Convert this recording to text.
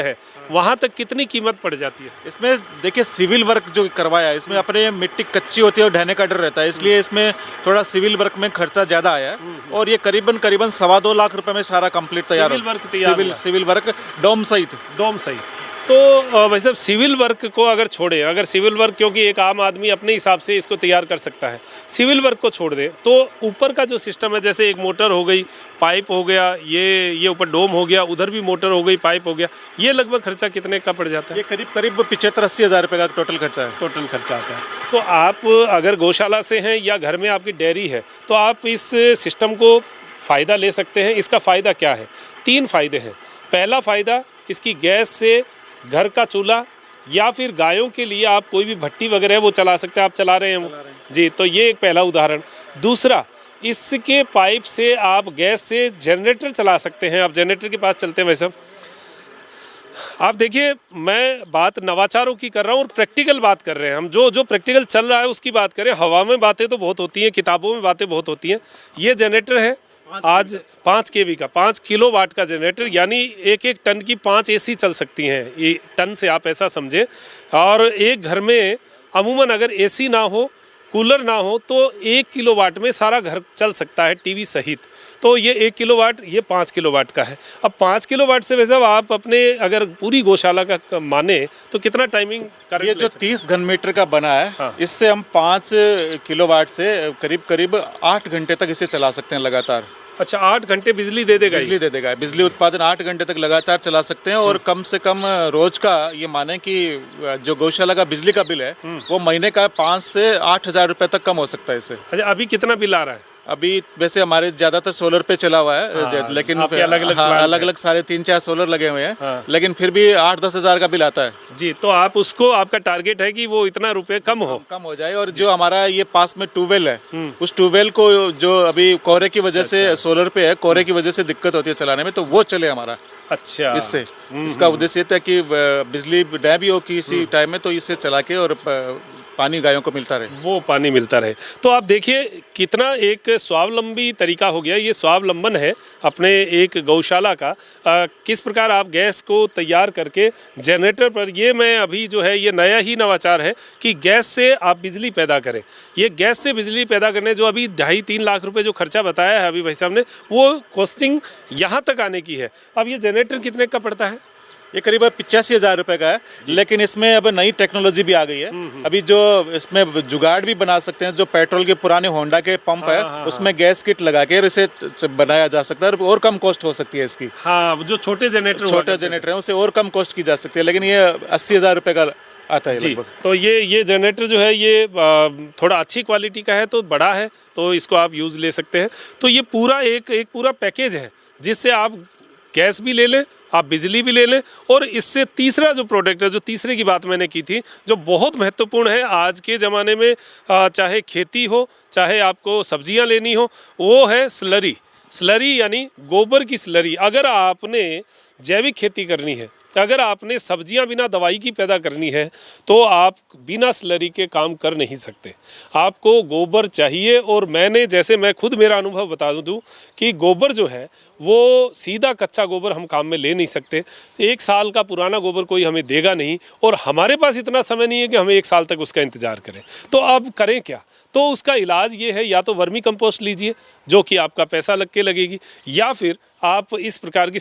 है वहाँ तक कितनी कीमत पड़ जाती है? इसमें देखिए सिविल वर्क जो करवाया, इसमें अपने मिट्टी कच्ची होती है और ढहने का डर रहता है, इसलिए इसमें थोड़ा सिविल वर्क में खर्चा ज़्यादा आया है। और ये करीबन 2.25 लाख रुपए में सारा कंप्लीट तैयार सिविल वर्क डोम सहित। तो भाई साहब, सिविल वर्क को अगर छोड़ें, अगर सिविल वर्क, क्योंकि एक आम आदमी अपने हिसाब से इसको तैयार कर सकता है, सिविल वर्क को छोड़ दें तो ऊपर का जो सिस्टम है, जैसे एक मोटर हो गई, पाइप हो गया, ये ऊपर डोम हो गया, उधर भी मोटर हो गई, पाइप हो गया, ये लगभग खर्चा कितने का पड़ जाता है? ये करीब 75-80 हज़ार रुपये का टोटल खर्चा है। टोटल खर्चा आता है। तो आप अगर गौशाला से हैं या घर में आपकी डेयरी है तो आप इस सिस्टम को फ़ायदा ले सकते हैं। इसका फ़ायदा क्या है? 3 फ़ायदे हैं। पहला फ़ायदा, इसकी गैस से घर का चूल्हा या फिर गायों के लिए आप कोई भी भट्टी वगैरह है वो चला सकते हैं। आप चला रहे हैं जी, तो ये एक पहला उदाहरण। दूसरा, इसके पाइप से आप गैस से जनरेटर चला सकते हैं। आप जनरेटर के पास चलते हैं। वैसे आप देखिए, मैं बात नवाचारों की कर रहा हूँ और प्रैक्टिकल बात कर रहे हैं हम। जो प्रैक्टिकल चल रहा है उसकी बात करें। हवा में बातें तो बहुत होती हैं, किताबों में बातें बहुत होती हैं। ये जनरेटर है आज 5 kV का, 5 किलोवाट का जनरेटर, यानी 1-1 टन की 5 AC चल सकती हैं। ये टन से आप ऐसा समझे। और एक घर में अमूमन अगर AC ना हो, कूलर ना हो, तो 1 किलोवाट में सारा घर चल सकता है, टीवी सहित। तो ये 1 किलोवाट, ये 5 किलोवाट का है। अब 5 किलोवाट से वैसे आप अपने अगर पूरी गौशाला का माने तो कितना टाइमिंग करेंगे? ये जो 30 घन मीटर का बना है, हाँ। इससे हम 5 किलोवाट से करीब 8 घंटे तक इसे चला सकते हैं लगातार। अच्छा, 8 घंटे बिजली दे देगा? बिजली उत्पादन 8 घंटे तक लगातार चला सकते हैं। और कम से कम रोज का ये माने कि जो गौशाला का बिजली का बिल है वो महीने का 5 से 8 हज़ार रुपए तक कम हो सकता है इससे। अच्छा, अभी कितना बिल आ रहा है? अभी वैसे हमारे ज्यादातर सोलर पे चला हुआ है, हाँ, लेकिन अलग-अलग सारे 3-4 सोलर लगे हुए हैं, हाँ। लेकिन फिर भी 8-10 हज़ार का बिल आता है जी। तो आप उसको, आपका टारगेट है कि वो इतना रुपए कम हो जाए। और जो हमारा ये पास में ट्यूबवेल है, उस ट्यूबवेल को जो अभी कोहरे की वजह से सोलर पे है, कोहरे की वजह से दिक्कत होती है चलाने में, तो वो चले हमारा। अच्छा, इससे इसका उद्देश्य ये था कि बिजली डै भी हो किसी टाइम में, तो इससे चला के और पानी गायों को मिलता रहे, वो पानी मिलता रहे। तो आप देखिए कितना एक स्वावलंबी तरीका हो गया। ये स्वावलंबन है अपने एक गौशाला का। किस प्रकार आप गैस को तैयार करके जनरेटर पर, ये मैं अभी जो है ये नया ही नवाचार है कि गैस से आप बिजली पैदा करें। ये गैस से बिजली पैदा करने जो अभी 2.5-3 लाख रुपए जो खर्चा बताया है अभी भाई साहब ने, वो कॉस्टिंग यहाँ तक आने की है। अब ये जनरेटर कितने का पड़ता है? ये करीब 85 हज़ार रुपये का है, लेकिन इसमें अब नई टेक्नोलॉजी भी आ गई है। अभी जो इसमें जुगाड़ भी बना सकते हैं, जो पेट्रोल के पुराने होंडा के पंप है, उसमें गैस किट लगा के इसे बनाया जा सकता है और कम कॉस्ट हो सकती है इसकी। हाँ, जो छोटे जनरेटर हैं उसे और कम कॉस्ट की जा सकती है, लेकिन ये 80 हज़ार रुपये का आता है लगभग। तो ये जनरेटर जो है ये थोड़ा अच्छी क्वालिटी का है, तो बड़ा है, तो इसको आप यूज़ ले सकते हैं। तो ये पूरा एक पूरा पैकेज है जिससे आप गैस भी ले लें, आप बिजली भी ले लें। और इससे तीसरा जो प्रोडक्ट है, जो तीसरे की बात मैंने की थी, जो बहुत महत्वपूर्ण है आज के ज़माने में, चाहे खेती हो, चाहे आपको सब्जियां लेनी हो, वो है स्लरी यानी गोबर की स्लरी। अगर आपने जैविक खेती करनी है, अगर आपने सब्जियां बिना दवाई की पैदा करनी है, तो आप बिना स्लरी के काम कर नहीं सकते। आपको गोबर चाहिए। और मैं खुद मेरा अनुभव बता दूं कि गोबर जो है वो सीधा कच्चा गोबर हम काम में ले नहीं सकते। 1 साल का पुराना गोबर कोई हमें देगा नहीं, और हमारे पास इतना समय नहीं है कि हम 1 साल तक उसका इंतज़ार करें। तो अब करें क्या? तो उसका इलाज ये है, या तो वर्मी कंपोस्ट लीजिए जो कि आपका पैसा लग के लगेगी, या फिर आप इस प्रकार की